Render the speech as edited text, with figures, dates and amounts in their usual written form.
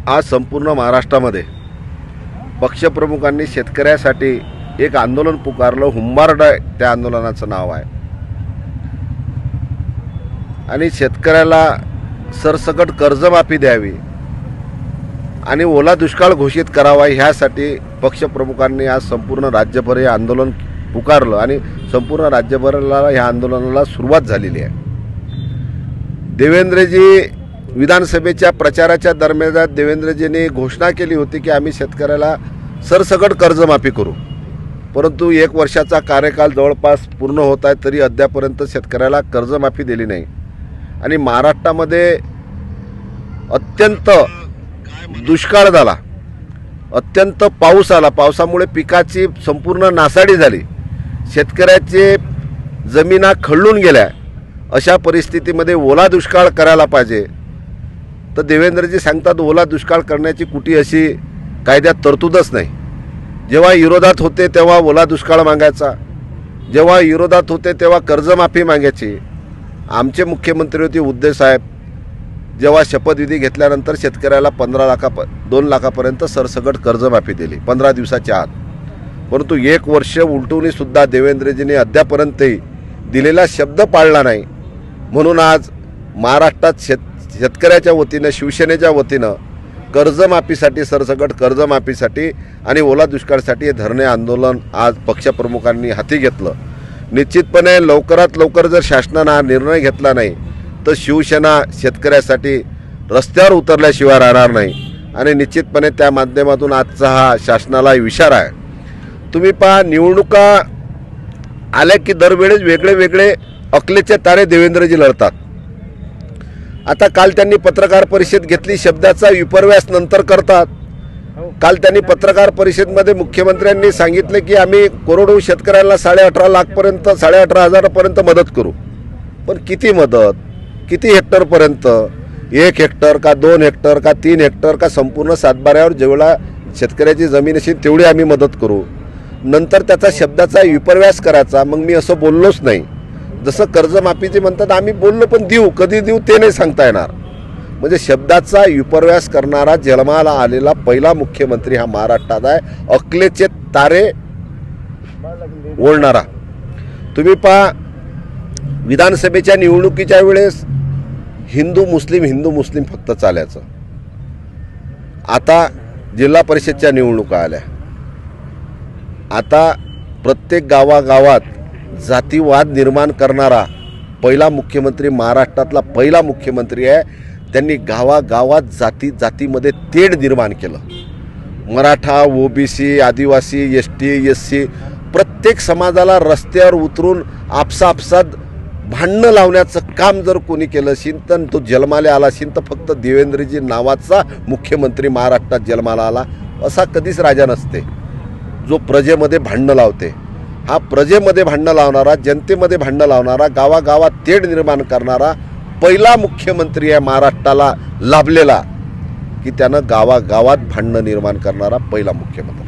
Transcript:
आज संपूर्ण महाराष्ट्रामध्ये पक्षप्रमुखांनी शेतकऱ्यासाठी एक आंदोलन पुकारलं। हुंबार्ड त्या आंदोलनाचं नाव आहे आणि शेतकऱ्याला सरसकट कर्जमाफी द्यावी आणि ओला दुष्काळ घोषित करावा ह्यासाठी पक्षप्रमुखांनी आज संपूर्ण राज्यभर हे आंदोलन पुकारलं आणि संपूर्ण राज्यभराला ह्या आंदोलनाला सुरुवात झालेली आहे। देवेंद्रजी विधानसभेच्या प्रचाराच्या दरम्यान देवेंद्रजींनी घोषणा केली होती की आम्ही शेतकऱ्याला सरसकट कर्जमाफी करू, परंतु 1 वर्षाचा कार्यकाल जवळपास पूर्ण होत आहे तरी अद्यापर्यंत शेतकऱ्याला कर्जमाफी दिली नाही आणि महाराष्ट्रामध्ये अत्यंत दुष्काळ झाला, अत्यंत पाऊस आला, पावसामुळे पिकाची संपूर्ण नासाडी झाली, शेतकऱ्याचे जमिना खळून गेल्या। अशा परिस्थितीमध्ये ओला दुष्काळ करायला पाहिजे तर देवेंद्रजी सांगतात ओला दुष्काळ करण्याची कुठे अशी कायद्यात तरतूदच नाही। जेव्हा विरोधात होते तेव्हा ओला दुष्काळ मागायचा, जेव्हा विरोधात होते तेव्हा कर्जमाफी मागायची। आमचे मुख्यमंत्री होते उद्धव साहेब, जेव्हा शपथविधी घेतल्यानंतर शेतकऱ्याला 2 लाखापर्यंत सरसकट कर्जमाफी दिली 15 दिवसाच्या आत, परंतु 1 वर्ष उलटूनही सुद्धा देवेंद्रजींनी अद्यापर्यंतही दिलेला शब्द पाळला नाही। म्हणून आज महाराष्ट्रात शेतकऱ्याच्या वतीनं शिवसेनेच्या वतीनं कर्जमाफीसाठी सरसकट कर्जमाफीसाठी आणि ओला दुष्काळासाठी हे धरणे आंदोलन आज पक्षप्रमुखांनी हाती घेतलं। निश्चितपणे लवकरात लवकर जर शासनाने हा निर्णय घेतला नाही तर शिवसेना शेतकऱ्यासाठी रस्त्यावर उतरल्याशिवाय राहणार नाही आणि निश्चितपणे त्या माध्यमातून आजचा हा शासनाला इशारा आहे। तुम्ही पहा, निवडणुका आल्या की दरवेळेस वेगळे वेगळे अकलेचे तारे देवेंद्रजी लढतात। आता काल त्यांनी पत्रकार परिषद घेतली, शब्दाचा विपर्यास नंतर करतात। काल त्यांनी पत्रकार परिषदेमध्ये मुख्यमंत्र्यांनी सांगितले की आम्ही करोडो शेतकऱ्यांना 18.5 लाखपर्यंत 18.5 पर्यंत मदत करू, पण किती मदत, किती हेक्टरपर्यंत, 1 हेक्टर का 2 हेक्टर का 3 हेक्टर का संपूर्ण सातबाऱ्यावर जेवढा शेतकऱ्याची जमीन असेल तेवढी आम्ही मदत करू। नंतर त्याचा शब्दाचा विपर्यास करायचा। मग मी असं बोललोच नाही, जसं कर्जमाफीचे म्हणतात आम्ही बोललो पण देऊ, कधी देऊ ते नाही सांगता येणार। म्हणजे शब्दाचा विपर्यास करणारा जन्माला आलेला पहिला मुख्यमंत्री हा महाराष्ट्रात आहे, अकलेचे तारे ओढणारा। तुम्ही पहा, विधानसभेच्या निवडणुकीच्या वेळेस हिंदू मुस्लिम फक्त चालायचं। आता जिल्हा परिषदच्या निवडणुका आल्या, आता प्रत्येक गावागावात जातीवाद निर्माण करणारा पहिला मुख्यमंत्री महाराष्ट्रातला पहिला मुख्यमंत्री आहे। त्यांनी गावागावात जातीमध्ये तेढ निर्माण केलं। मराठा, ओबीसी, आदिवासी, एसटी, एससी प्रत्येक समाजाला रस्त्यावर उतरून आपसात भांडणं लावण्याचं काम जर कोणी केलं असेल तर तो जन्माला आला असेल तर फक्त देवेंद्रजी नावाचा मुख्यमंत्री महाराष्ट्रात जन्माला आला। असा कधीच राजा नसते जो प्रजेमध्ये भांडणं लावते। हा प्रजेमध्ये भांडणं लावणारा, जनतेमध्ये भांडणं लावणारा, गावागावात तेढ निर्माण करणारा पहिला मुख्यमंत्री आहे महाराष्ट्राला लाभलेला, की त्यानं गावागावात भांडणं निर्माण करणारा पहिला मुख्यमंत्री।